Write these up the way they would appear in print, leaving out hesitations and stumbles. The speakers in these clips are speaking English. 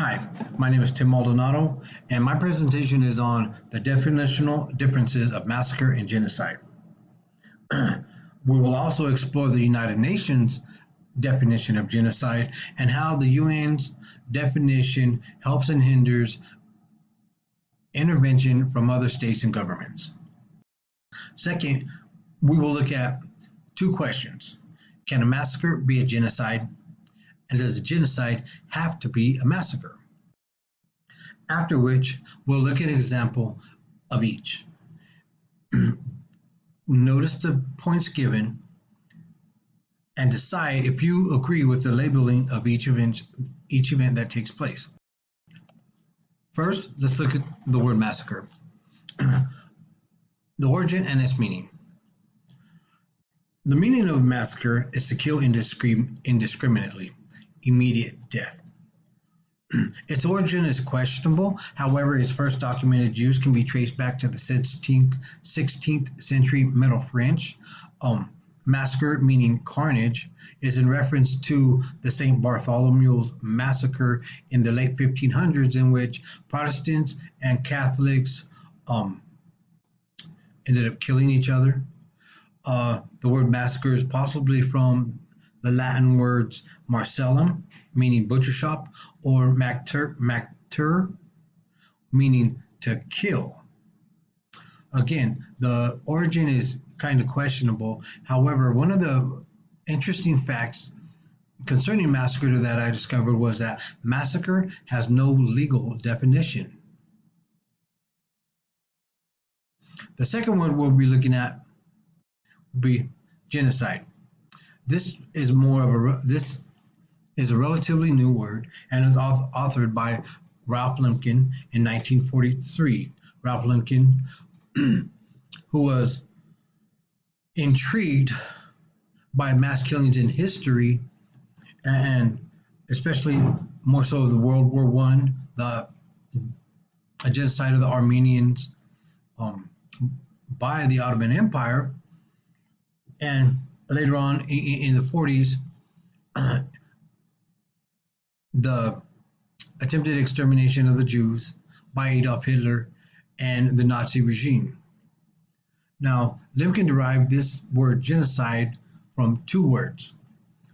Hi, my name is Tim Maldonado, and my presentation is on the definitional differences of massacre and genocide. We will also explore the United Nations definition of genocide and how the UN's definition helps and hinders intervention from other states and governments. Second, we will look at two questions. Can a massacre be a genocide? And does a genocide have to be a massacre? After which, we'll look at an example of each. Notice the points given and decide if you agree with the labeling of each event that takes place. First, let's look at the word massacre. The origin and its meaning. The meaning of massacre is to kill indiscriminately, immediate death. Its origin is questionable. However, its first documented use can be traced back to the 16th century Middle French. Massacre, meaning carnage, is in reference to the St. Bartholomew's massacre in the late 1500s, in which Protestants and Catholics ended up killing each other. The word massacre is possibly from the Latin words marcellum, meaning butcher shop, or macter, meaning to kill. Again, the origin is kind of questionable. However, one of the interesting facts concerning massacre that I discovered was that massacre has no legal definition. The second word we'll be looking at will be genocide. This is a relatively new word and is authored by Ralph Lemkin in 1943. Ralph Lemkin, who was intrigued by mass killings in history, and especially more so of the World War I, the genocide of the Armenians by the Ottoman Empire, and later on in the 40s, the attempted extermination of the Jews by Adolf Hitler and the Nazi regime. Now, Lemkin derived this word genocide from two words.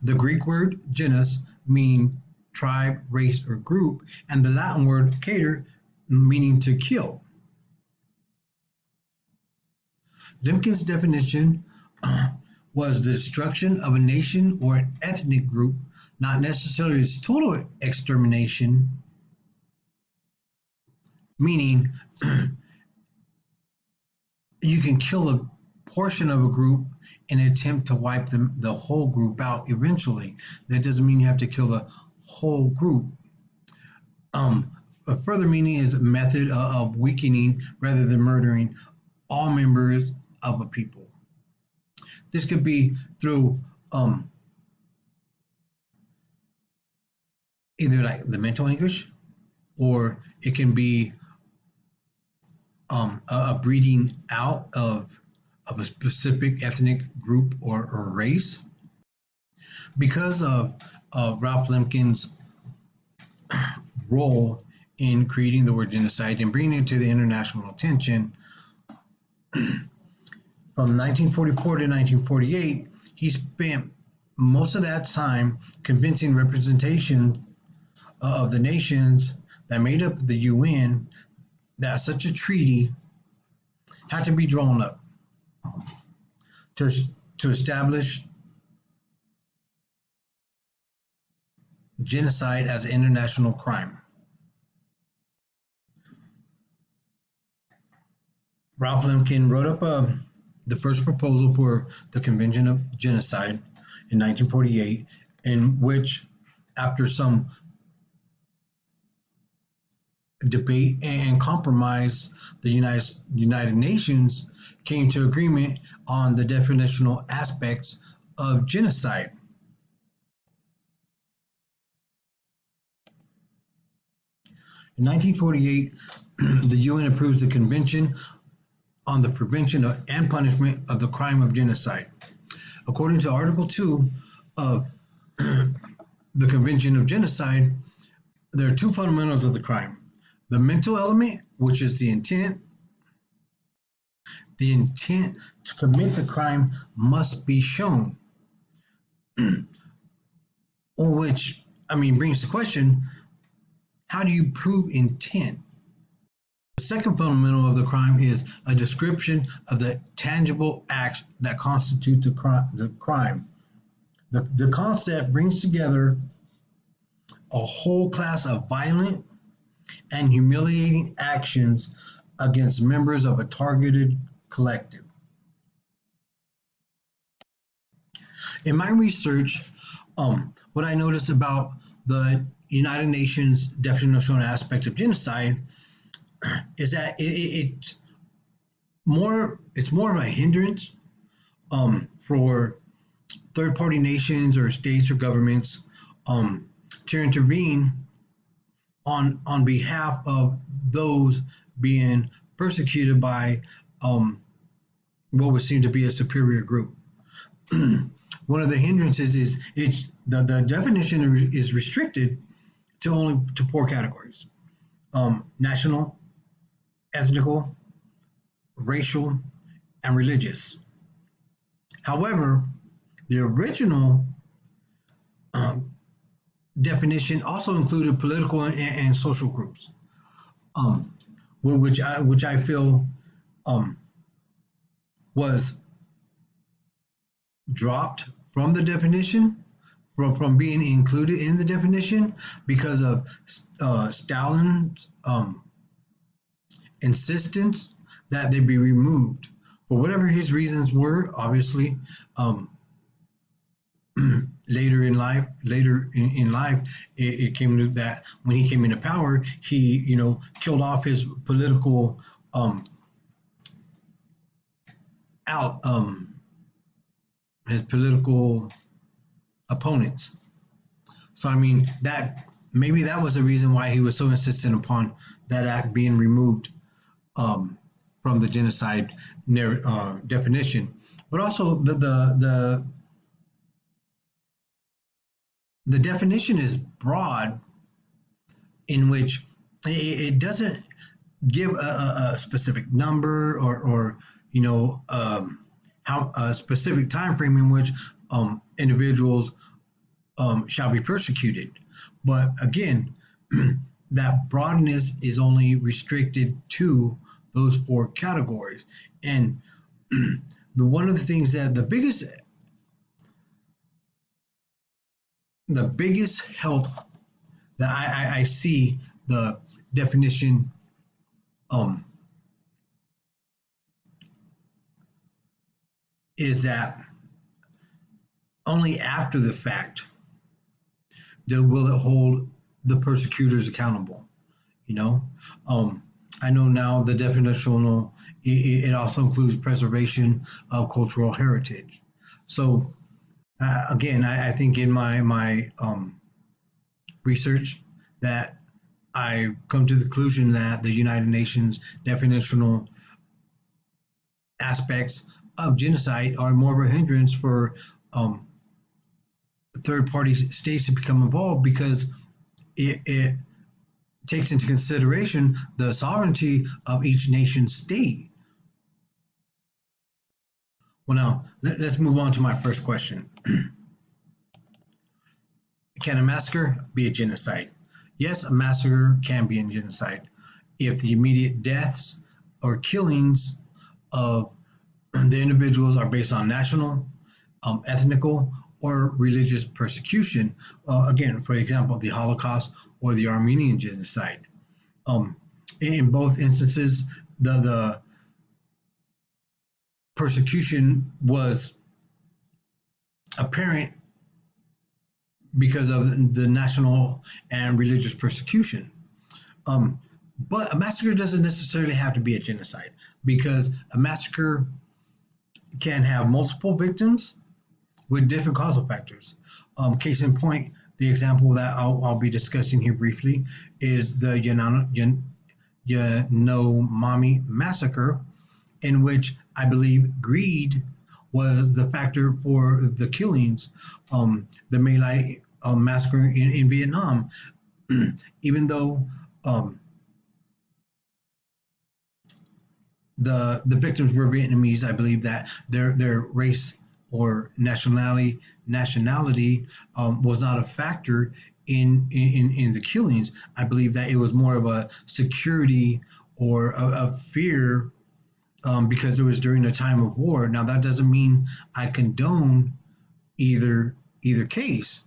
The Greek word genus, meaning tribe, race, or group, and the Latin word cater, meaning to kill. Lemkin's definition was the destruction of a nation or an ethnic group, not necessarily its total extermination, meaning you can kill a portion of a group in an attempt to wipe the whole group out eventually. That doesn't mean you have to kill the whole group. A further meaning is a method of weakening rather than murdering all members of a people. This could be through either like the mental anguish, or it can be a breeding out of a specific ethnic group or race. Because of Ralph Lemkin's role in creating the word genocide and bringing it to the international attention, from 1944 to 1948, he spent most of that time convincing representation of the nations that made up the UN that such a treaty had to be drawn up to establish genocide as an international crime. Ralph Lemkin wrote up the first proposal for the Convention of Genocide in 1948, in which, after some debate and compromise, the United Nations came to agreement on the definitional aspects of genocide. In 1948, the UN approves the Convention on the Prevention and Punishment of the Crime of Genocide. According to Article 2 of the Convention of Genocide, there are two fundamentals of the crime. The mental element, which is the intent. The intent to commit the crime must be shown, which, brings the question, how do you prove intent? The second fundamental of the crime is a description of the tangible acts that constitute the crime. The concept brings together a whole class of violent and humiliating actions against members of a targeted collective. In my research, what I noticed about the United Nations definitional aspect of genocide is that it's more of a hindrance for third-party nations or states or governments to intervene on behalf of those being persecuted by what would seem to be a superior group. One of the hindrances is the definition is restricted to only to four categories: national, ethnical, racial, and religious. However, the original definition also included political and social groups, which I feel was dropped from the definition, from being included in the definition because of Stalin's insistence that they be removed. For whatever his reasons were, obviously, later in life, it came to that when he came into power, he killed off his political his political opponents. So that maybe that was the reason why he was so insistent upon that act being removed from the genocide definition. But also the definition is broad, in which it doesn't give a specific number or how a specific time frame in which individuals shall be persecuted. But again, that broadness is only restricted to those four categories. And one of the things that the biggest help that I see the definition is that only after the fact will it hold the persecutors accountable. I know now the definitional it also includes preservation of cultural heritage. So again, I think in my research that I come to the conclusion that the United Nations definitional aspects of genocide are more of a hindrance for third-party states to become involved, because it takes into consideration the sovereignty of each nation state. Well, now let's move on to my first question. Can a massacre be a genocide? Yes, a massacre can be a genocide if the immediate deaths or killings of the individuals are based on national, ethnical, or religious persecution. Again, for example, the Holocaust or the Armenian genocide. In both instances, the persecution was apparent because of the national and religious persecution. But a massacre doesn't necessarily have to be a genocide, because a massacre can have multiple victims with different causal factors. Case in point, the example that I'll be discussing here briefly is the Yanomami massacre, in which I believe greed was the factor for the killings. The My Lai massacre in Vietnam, even though um, the victims were Vietnamese, I believe that their race or nationality was not a factor in the killings. I believe that it was more of a security or a fear, because it was during a time of war. Now that doesn't mean I condone either either case.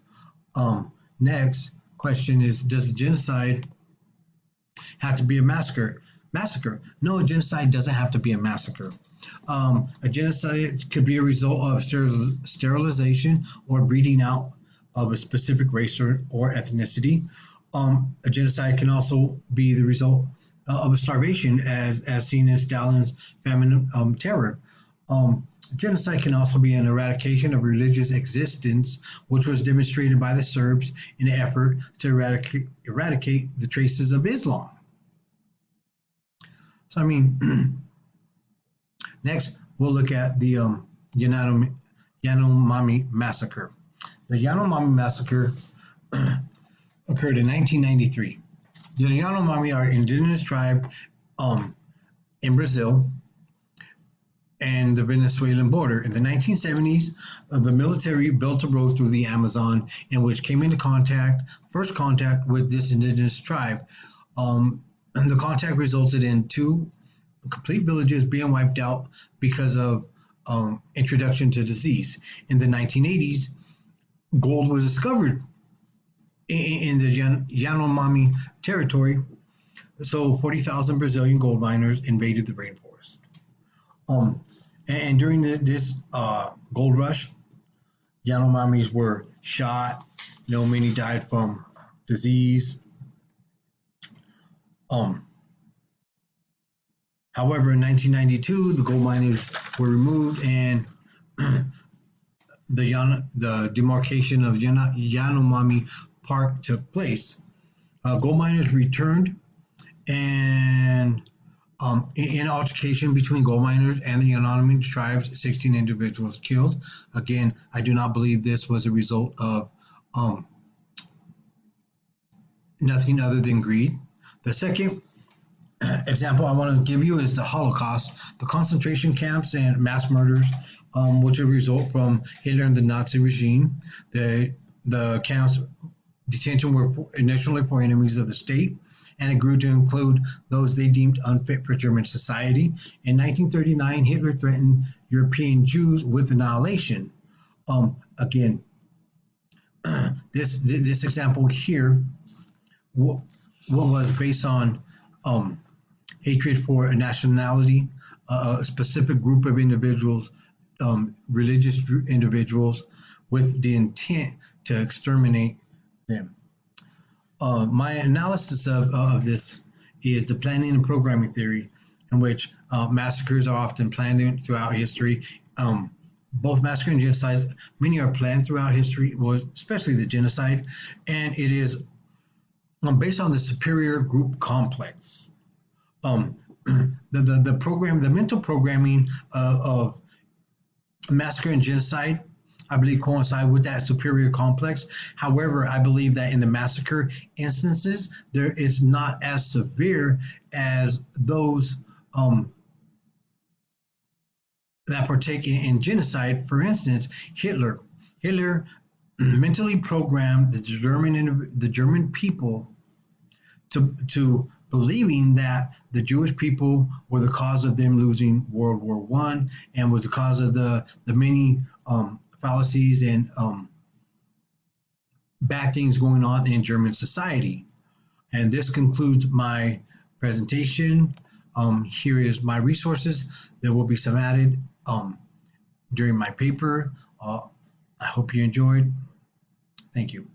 Next question is: does genocide have to be a massacre? Massacre? No, a genocide doesn't have to be a massacre. A genocide could be a result of sterilization or breeding out of a specific race or ethnicity. A genocide can also be the result of a starvation, as seen in Stalin's famine terror. Genocide can also be an eradication of religious existence, which was demonstrated by the Serbs in an effort to eradicate the traces of Islam. So, I mean, next we'll look at the Yanomami massacre. The Yanomami massacre occurred in 1993. The Yanomami are an indigenous tribe in Brazil and the Venezuelan border. In the 1970s, the military built a road through the Amazon in which came into first contact with this indigenous tribe. And the contact resulted in two complete villages being wiped out because of introduction to disease. In the 1980s, gold was discovered in the Yanomami territory, so 40,000 Brazilian gold miners invaded the rainforest. And during this gold rush, Yanomamis were shot. Many died from disease. However, in 1992, the gold miners were removed, and the demarcation of Yanomami Park took place. Gold miners returned, and in an altercation between gold miners and the Yanomami tribes, 16 individuals killed. Again, I do not believe this was a result of nothing other than greed. The second example I want to give you is the Holocaust, the concentration camps and mass murders, which are a result from Hitler and the Nazi regime. The camps detention were initially for enemies of the state, and it grew to include those they deemed unfit for German society. In 1939, Hitler threatened European Jews with annihilation. Again, this example here, what was based on hatred for a nationality, a specific group of individuals, religious individuals, with the intent to exterminate them. My analysis of this is the planning and programming theory, in which massacres are often planned throughout history. Both massacre and genocide, many are planned throughout history, especially the genocide, and it is based on the superior group complex. The mental programming of massacre and genocide, I believe, coincide with that superior complex. However, I believe that in the massacre instances, there is not as severe as those that partake in genocide. For instance, Hitler mentally programmed the German people to believing that the Jewish people were the cause of them losing World War One, and was the cause of the many fallacies and bad things going on in German society. And this concludes my presentation. Here is my resources. There will be some added during my paper. I hope you enjoyed. Thank you.